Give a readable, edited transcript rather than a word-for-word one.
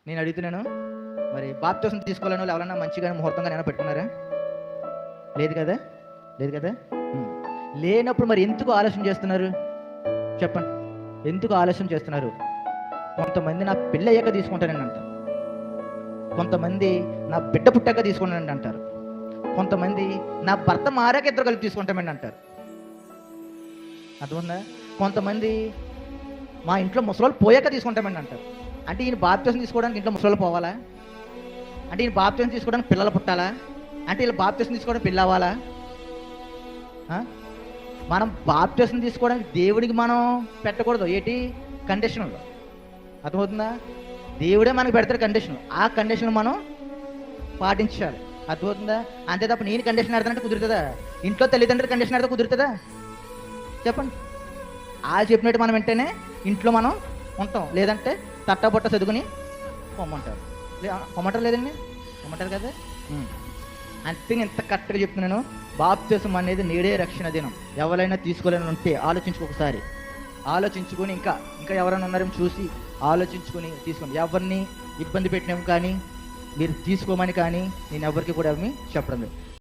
నేను అడుగుతున్నాను, మరి బాప్తిసం తీసుకోవాలని వాళ్ళు ఎవరన్నా మంచిగా ముహూర్తంగా ఏమైనా పెట్టుకున్నారా? లేదు కదా, లేదు కదా. లేనప్పుడు మరి ఎందుకు ఆలస్యం చేస్తున్నారు చెప్పండి? ఎందుకు ఆలస్యం చేస్తున్నారు? కొంతమంది నా పెళ్ళి అయ్యాక తీసుకుంటానండి అంటారు, కొంతమంది నా బిడ్డ పుట్టాక తీసుకుంటానండి అంటారు, కొంతమంది నా భర్త మారాక ఇద్దరు కలిపి తీసుకుంటామండి అంటారు. అర్థమైందా? కొంతమంది మా ఇంట్లో ముసలోళ్ళు పోయాక తీసుకుంటామండి అంటారు. అంటే ఈయన బాప్తిసం తీసుకోవడానికి ఇంట్లో ముసలోళ్ళు పోవాలా? అంటే ఈయన బాప్తిసం తీసుకోవడానికి పిల్లలు పుట్టాలా? అంటే వీళ్ళు బాప్తిసం తీసుకోవడానికి పిల్ల అవ్వాలా? మనం బాప్తిసం తీసుకోవడానికి దేవుడికి మనం పెట్టకూడదు, ఏంటి కండిషన్లు. అర్థమవుతుందా? దేవుడే మనకు పెడతాడు కండిషన్, ఆ కండిషన్ మనం పాటించాలి. అర్థమవుతుందా? అంతే తప్ప నేను కండిషన్ ఆడతానంటే కుదురుతుందా? ఇంట్లో తల్లిదండ్రులు కండిషన్ ఆడితే కుదురుతుందా చెప్పండి? ఆ చెప్పినట్టు మనం వెంటనే ఇంట్లో మనం ఉంటాం, లేదంటే తట్టబొట్ట చదువుకుని పొమ్మంటారు. పొమ్మంటారు లేదండి, పొమ్మంటారు కదా. అంతే ఇంత కరెక్ట్గా చెప్తున్నాను. బాప్తిసం అనేది నేడే రక్షణ దినం. ఎవరైనా తీసుకోలేని ఉంటే ఆలోచించుకోకసారి, ఆలోచించుకొని ఇంకా ఇంకా ఎవరైనా ఉన్నారేమో చూసి ఆలోచించుకొని తీసుకోండి. ఎవరిని ఇబ్బంది పెట్టినాము కానీ మీరు తీసుకోమని కానీ నేను ఎవరికి కూడా ఏమీ చెప్పడం లేదు.